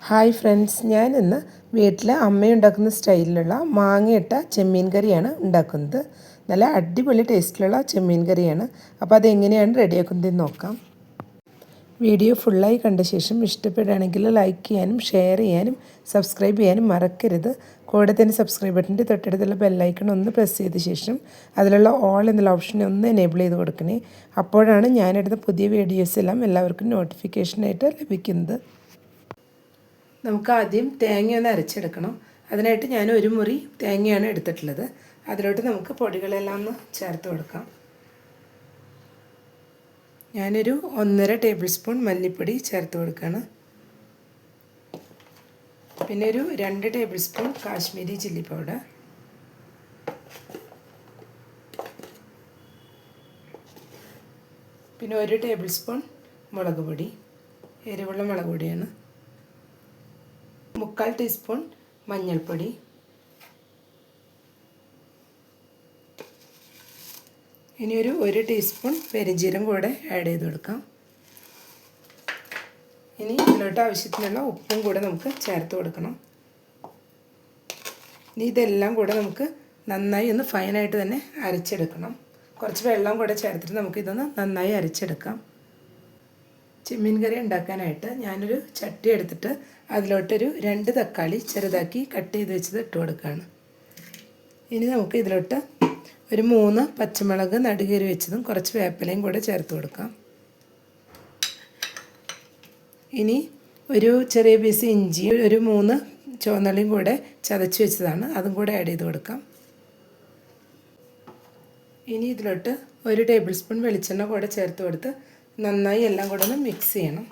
Hi friends, ഞാൻ ഇന്ന് വീട്ടിൽ അമ്മയുണ്ടാക്കുന്ന സ്റ്റൈലിലുള്ള മാങ്ങയിട്ട ചെമ്മീൻ കറിയാണ് ഉണ്ടാക്കുന്നത്. നല്ല അടിപൊളി ടേസ്റ്റിലുള്ള ചെമ്മീൻ കറിയാണ്. അപ്പോൾ അതെങ്ങനെയാണ് റെഡിയാക്കുന്നതെന്ന് നോക്കാം. വീഡിയോ ഫുള്ളായി കണ്ട ശേഷം ഇഷ്ടപ്പെടുകയാണെങ്കിൽ ലൈക്ക് ചെയ്യാനും ഷെയർ ചെയ്യാനും സബ്സ്ക്രൈബ് ചെയ്യാനും മറക്കരുത്. കൂടെ തന്നെ സബ്സ്ക്രൈബ് ബട്ടൻ്റെ തൊട്ടടുത്തുള്ള ബെല്ലൈക്കൺ ഒന്ന് പ്രസ് ചെയ്ത ശേഷം അതിലുള്ള ഓൾ എന്നുള്ള ഓപ്ഷനെ ഒന്ന് എനേബിൾ ചെയ്ത് കൊടുക്കണേ. അപ്പോഴാണ് ഞാനെടുത്ത പുതിയ വീഡിയോസ് എല്ലാം എല്ലാവർക്കും നോട്ടിഫിക്കേഷനായിട്ട് ലഭിക്കുന്നത്. നമുക്ക് ആദ്യം തേങ്ങ ഒന്ന് അരച്ചെടുക്കണം. അതിനായിട്ട് ഞാൻ ഒരു മുറി തേങ്ങയാണ് എടുത്തിട്ടുള്ളത്. അതിലോട്ട് നമുക്ക് പൊടികളെല്ലാം ഒന്ന് ചേർത്ത് കൊടുക്കാം. ഞാനൊരു 1.5 ടേബിൾ സ്പൂൺ മല്ലിപ്പൊടി ചേർത്ത് കൊടുക്കുകയാണ്. പിന്നെ ഒരു 2 table spoon Kashmiri chilli powder, പിന്നെ 1 ടേബിൾ സ്പൂൺ മുളക് പൊടി, എരിവുള്ള മുളക് പൊടിയാണ്. 3/4 ടീസ്പൂൺ മഞ്ഞൾപ്പൊടി, ഇനി ഒരു 1 ടീസ്പൂൺ പെരുംജീരകം കൂടെ ആഡ് ചെയ്ത് കൊടുക്കാം. ഇനി ഇതിലോട്ട് ആവശ്യത്തിനുള്ള ഉപ്പും കൂടെ നമുക്ക് ചേർത്ത് കൊടുക്കണം. ഇനി ഇതെല്ലാം കൂടെ നമുക്ക് നന്നായി ഒന്ന് ഫൈനായിട്ട് തന്നെ അരച്ചെടുക്കണം. കുറച്ച് വെള്ളം കൂടെ ചേർത്തിട്ട് നമുക്കിതൊന്ന് നന്നായി അരച്ചെടുക്കാം. ചെമ്മീൻ കറി ഉണ്ടാക്കാനായിട്ട് ഞാനൊരു ചട്ടി എടുത്തിട്ട് അതിലോട്ടൊരു 2 തക്കാളി ചെറുതാക്കി കട്ട് ചെയ്ത് വെച്ചത് ഇട്ട് കൊടുക്കുകയാണ്. ഇനി നമുക്ക് ഇതിലോട്ട് ഒരു 3 പച്ചമുളക് നടുകീറി വെച്ചതും കുറച്ച് വേപ്പിലയും കൂടെ ചേർത്ത് കൊടുക്കാം. ഇനി ഒരു ചെറിയ പീസ് ഇഞ്ചി, ഒരു 3 ചുവന്നുള്ളിയും കൂടെ ചതച്ച് വെച്ചതാണ്, അതും കൂടെ ആഡ് ചെയ്ത് കൊടുക്കാം. ഇനി ഇതിലോട്ട് 1 ടേബിൾ സ്പൂൺ വെളിച്ചെണ്ണ കൂടെ ചേർത്ത് കൊടുത്ത് നന്നായി എല്ലാം കൂടെ ഒന്ന് മിക്സ് ചെയ്യണം.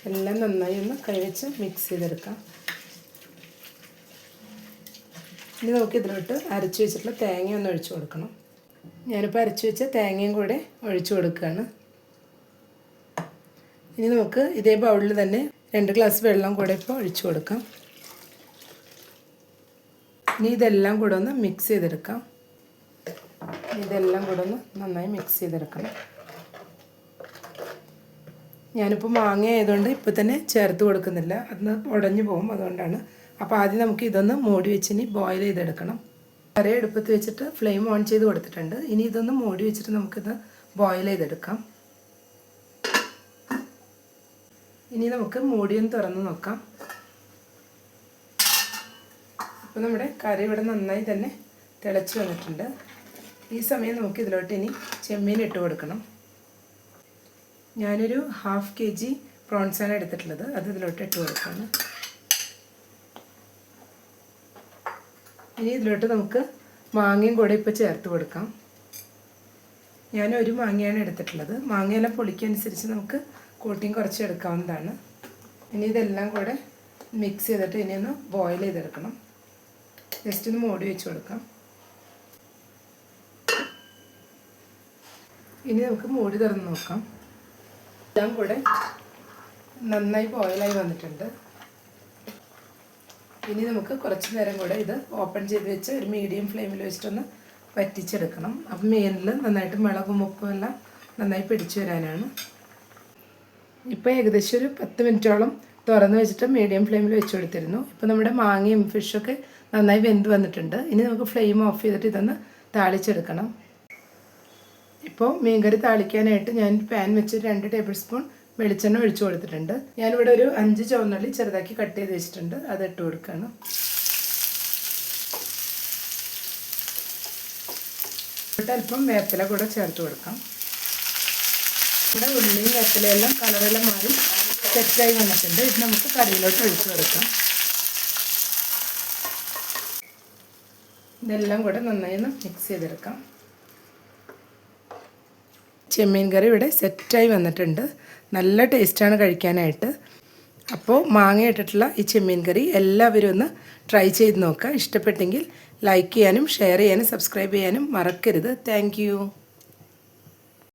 എല്ലാം നന്നായി ഒന്ന് കൈവച്ച് മിക്സ് ചെയ്തെടുക്കാം. ഇനി നമുക്ക് ഇതിലോട്ട് അരച്ച് വെച്ചിട്ടുള്ള തേങ്ങ ഒന്ന് ഒഴിച്ച് കൊടുക്കണം. ഞാനിപ്പോൾ അരച്ച് വെച്ച തേങ്ങയും കൂടെ ഒഴിച്ച് കൊടുക്കുകയാണ്. ഇനി നമുക്ക് ഇതേ ബൗളിൽ തന്നെ 2 ഗ്ലാസ് വെള്ളം കൂടെ ഇപ്പോൾ ഒഴിച്ച് കൊടുക്കാം. ഇനി ഇതെല്ലാം കൂടെ ഒന്ന് മിക്സ് ചെയ്തെടുക്കാം. ഇതെല്ലാം കൂടെ ഒന്ന് നന്നായി മിക്സ് ചെയ്തെടുക്കണം. ഞാനിപ്പോൾ മാങ്ങ ആയതുകൊണ്ട് ഇപ്പോൾ തന്നെ ചേർത്ത് കൊടുക്കുന്നില്ല, അതൊന്ന് ഉടഞ്ഞു പോകും, അതുകൊണ്ടാണ്. അപ്പോൾ ആദ്യം നമുക്ക് ഇതൊന്ന് മൂടി വെച്ച് ഇനി ബോയിൽ ചെയ്തെടുക്കണം. കറി അടുപ്പത്ത് വെച്ചിട്ട് ഫ്ലെയിം ഓൺ ചെയ്ത് കൊടുത്തിട്ടുണ്ട്. ഇനി ഇതൊന്ന് മൂടി വെച്ചിട്ട് നമുക്കിത് ബോയിൽ ചെയ്തെടുക്കാം. ഇനി നമുക്ക് മൂടിയൊന്ന് തുറന്ന് നോക്കാം. അപ്പോൾ നമ്മുടെ കറി ഇവിടെ നന്നായി തന്നെ തിളച്ച് വന്നിട്ടുണ്ട്. ഈ സമയം നമുക്ക് ഇതിലോട്ട് ഇനി ചെമ്മീൻ ഇട്ട് കൊടുക്കണം. ഞാനൊരു 1/2 kg പ്രോൺസാണ് എടുത്തിട്ടുള്ളത്, അത് ഇതിലോട്ട് ഇട്ട് കൊടുക്കണം. ഇനി ഇതിലോട്ട് നമുക്ക് മാങ്ങയും കൂടെ ഇപ്പോൾ ചേർത്ത് കൊടുക്കാം. ഞാൻ ഒരു മാങ്ങയാണ് എടുത്തിട്ടുള്ളത്. മാങ്ങയെല്ലാം പൊളിക്കനുസരിച്ച് നമുക്ക് കൂട്ടിയും കുറച്ച് എടുക്കാവുന്നതാണ്. ഇനി ഇതെല്ലാം കൂടെ മിക്സ് ചെയ്തിട്ട് ഇനി ഒന്ന് ബോയിൽ ചെയ്തെടുക്കണം. ജസ്റ്റ് ഒന്ന് മൂടി വെച്ച് കൊടുക്കാം. ഇനി നമുക്ക് മൂടി തുറന്ന് നോക്കാം. എല്ലാം കൂടെ നന്നായി ബോയിലായി വന്നിട്ടുണ്ട്. ഇനി നമുക്ക് കുറച്ച് നേരം കൂടെ ഇത് ഓപ്പൺ ചെയ്ത് വെച്ച് ഒരു മീഡിയം ഫ്ലെയിമിൽ വെച്ചിട്ടൊന്ന് വറ്റിച്ചെടുക്കണം. അപ്പം മീനിൽ നന്നായിട്ട് മുളകും ഉപ്പും എല്ലാം നന്നായി പിടിച്ചു വരാനാണ്. ഇപ്പോൾ ഏകദേശം ഒരു 10 മിനിറ്റോളം തുറന്ന് വെച്ചിട്ട് മീഡിയം ഫ്ലെയിമിൽ വെച്ച് കൊടുത്തിരുന്നു. ഇപ്പോൾ നമ്മുടെ മാങ്ങയും ഫിഷൊക്കെ നന്നായി വെന്ത് വന്നിട്ടുണ്ട്. ഇനി നമുക്ക് ഫ്ലെയിം ഓഫ് ചെയ്തിട്ട് ഇതൊന്ന് താളിച്ചെടുക്കണം. ഇപ്പോൾ മീൻകറി താളിക്കാനായിട്ട് ഞാൻ പാൻ വെച്ച് 2 ടേബിൾ സ്പൂൺ വെളിച്ചെണ്ണ ഒഴിച്ചു കൊടുത്തിട്ടുണ്ട്. ഞാനിവിടെ ഒരു 5 ചുവന്നുള്ളി ചെറുതാക്കി കട്ട് ചെയ്ത് വെച്ചിട്ടുണ്ട്, അത് ഇട്ട് കൊടുക്കുകയാണ്. ഇവിടെ അല്പം വേപ്പില കൂടെ ചേർത്ത് കൊടുക്കാം. ഇവിടെ ഉള്ളിയും വേപ്പിലയെല്ലാം കളറെല്ലാം മാറി സെറ്റായി വന്നിട്ടുണ്ട്. ഇത് നമുക്ക് കറിയിലോട്ട് ഒഴിച്ചു കൊടുക്കാം. ഇതെല്ലാം കൂടെ നന്നായി ഒന്ന് മിക്സ് ചെയ്തെടുക്കാം. ചെമ്മീൻ കറി ഇവിടെ സെറ്റായി വന്നിട്ടുണ്ട്. നല്ല ടേസ്റ്റാണ് കഴിക്കാനായിട്ട്. അപ്പോൾ മാങ്ങ ഇട്ടിട്ടുള്ള ഈ ചെമ്മീൻ കറി എല്ലാവരും ഒന്ന് ട്രൈ ചെയ്ത് നോക്കുക. ഇഷ്ടപ്പെട്ടെങ്കിൽ ലൈക്ക് ചെയ്യാനും ഷെയർ ചെയ്യാനും സബ്സ്ക്രൈബ് ചെയ്യാനും മറക്കരുത്. താങ്ക്